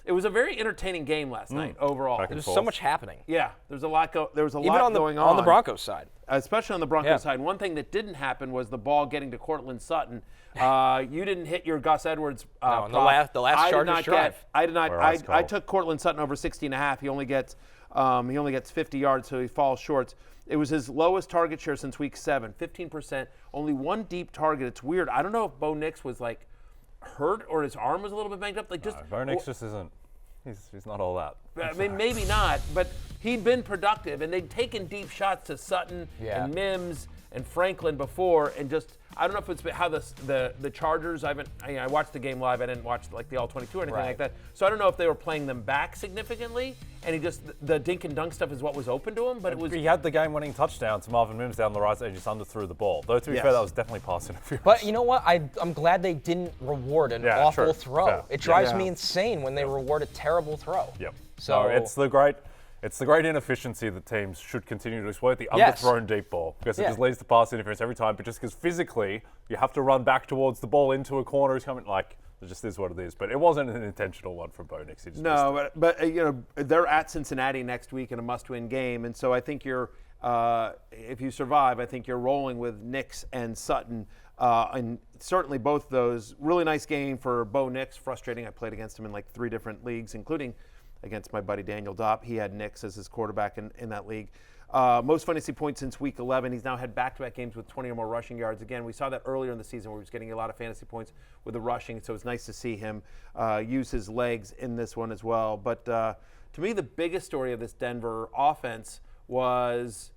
It was a very entertaining game last night overall. There's so much happening. Yeah, there was a lot going on the Broncos side. Especially on the Broncos side. One thing that didn't happen was the ball getting to Courtland Sutton. You didn't hit your Gus Edwards no, the last Chargers drive. I did not. I took Courtland Sutton over 60.5. He only gets 50 yards, so he falls short. It was his lowest target share since week 7, 15%. Only one deep target. It's weird. I don't know if Bo Nix was like hurt or his arm was a little bit banged up. Like Bo Nix just isn't. He's not all that. I mean, maybe not, but he'd been productive, and they'd taken deep shots to Sutton and Mims and Franklin before, and just I don't know if it's how the Chargers. I watched the game live. I didn't watch like the All-22 or anything like that. So I don't know if they were playing them back significantly, and the dink and dunk stuff is what was open to him. But it was. He had the game-winning touchdown to Marvin Mims down the right side, just underthrew the ball. Though to be fair, that was definitely pass interference. But you know what? I'm glad they didn't reward an awful throw. Fair. It drives me insane when they reward a terrible throw. Yep. So it's the great inefficiency that teams should continue to exploit, the underthrown deep ball, because it just leads to pass interference every time. But just because physically you have to run back towards the ball into a corner, is coming like it just is what it is. But it wasn't an intentional one from Bo Nix. No, but they're at Cincinnati next week in a must-win game, and so I think if you survive, I think you're rolling with Nix and Sutton. And certainly both those really nice game for Bo Nix. Frustrating. I played against him in like 3 different leagues, including against my buddy Daniel Dopp. He had Nix as his quarterback in that league. Most fantasy points since week 11. He's now had back-to-back games with 20 or more rushing yards. Again, we saw that earlier in the season where he was getting a lot of fantasy points with the rushing, so it's nice to see him use his legs in this one as well. But to me, the biggest story of this Denver offense was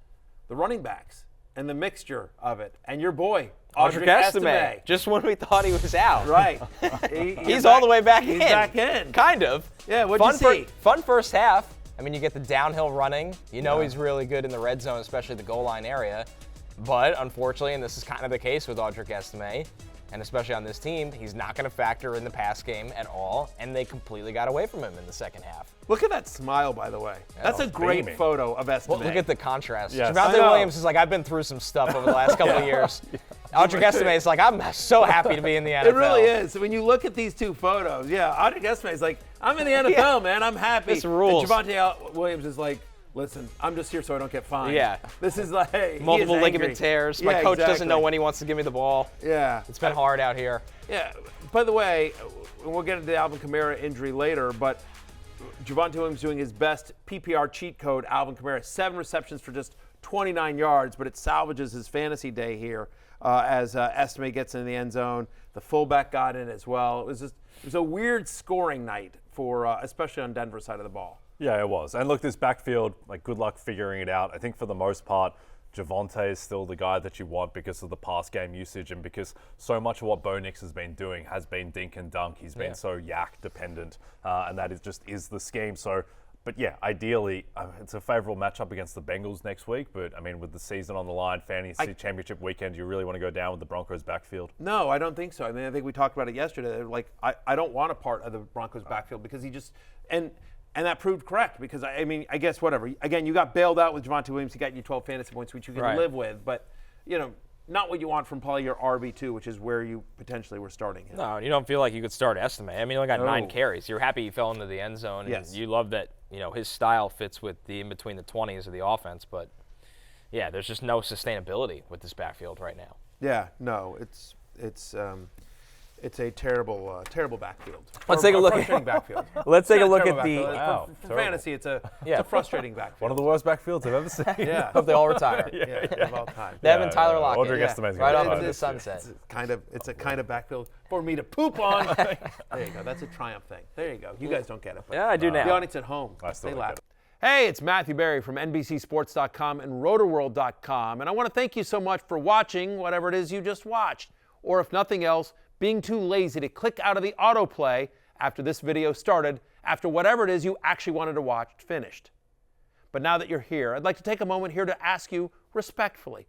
the running backs and the mixture of it. And your boy, Audric Estime. Just when we thought he was out. Right. He's all the way back in. He's back in. Kind of. Yeah, what'd you see? Fun first half. I mean, you get the downhill running. You know he's really good in the red zone, especially the goal line area. But unfortunately, and this is kind of the case with Audric Estime, and especially on this team, he's not going to factor in the pass game at all, and they completely got away from him in the second half. Look at that smile, by the way. That's a great photo of Estime. Well, look at the contrast. Yes. Javonte Williams is like, I've been through some stuff over the last couple of years. Audric Estime is like, I'm so happy to be in the NFL. It really is. When you look at these two photos, Audric Estime is like, I'm in the NFL, man. I'm happy. This rules. And Javonte Williams is like, listen, I'm just here so I don't get fined. Yeah. This is like, multiple ligament tears. My coach doesn't know when he wants to give me the ball. Yeah. It's been hard out here. Yeah. By the way, we'll get into the Alvin Kamara injury later, but Javonte Williams doing his best PPR cheat code, Alvin Kamara, 7 receptions for just 29 yards, but it salvages his fantasy day here as Estime gets in the end zone. The fullback got in as well. It was a weird scoring night for especially on Denver's side of the ball. Yeah, it was. And look, this backfield, like, good luck figuring it out. I think for the most part, Javonte is still the guy that you want because of the pass game usage and because so much of what Bo Nix has been doing has been dink and dunk. He's been so yak dependent, and that is the scheme. So, but yeah, ideally, it's a favorable matchup against the Bengals next week. But I mean, with the season on the line, fantasy championship weekend, you really want to go down with the Broncos backfield? No, I don't think so. I mean, I think we talked about it yesterday. Like, I don't want a part of the Broncos backfield because he just and that proved correct because, I mean, I guess whatever. Again, you got bailed out with Javonte Williams. He got you 12 fantasy points, which you can live with. But, not what you want from probably your RB2, which is where you potentially were starting him. No, you don't feel like you could start Estime. I mean, he only got 9 carries. You're happy he fell into the end zone. Yes. And you love that, his style fits with the in between the 20s of the offense. But, yeah, there's just no sustainability with this backfield right now. Yeah, no, it's a terrible backfield. Let's take a look at backfield. Let's take a look at the. For fantasy, it's a frustrating backfield. One of the worst backfields I've ever seen. Yeah, hope they all retire. Of all time. Them and Tyler Lockett. Audric Estime's right gonna off into retire. the sunset. It's a kind of backfield for me to poop on. There you go. That's a Triumph thing. There you go. You guys don't get it. But Yeah, I do now. The audience at home, I still they don't laugh. get it. Hey, it's Matthew Berry from NBCSports.com and RotorWorld.com, and I want to thank you so much for watching whatever it is you just watched, or if nothing else, being too lazy to click out of the autoplay after this video started, after whatever it is you actually wanted to watch finished. But now that you're here, I'd like to take a moment here to ask you respectfully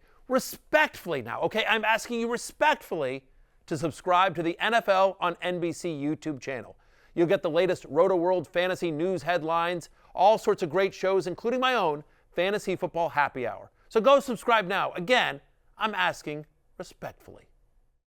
now, okay? I'm asking you respectfully to subscribe to the NFL on NBC YouTube channel. You'll get the latest Roto-World fantasy news headlines, all sorts of great shows, including my own Fantasy Football Happy Hour. So go subscribe now. Again, I'm asking respectfully.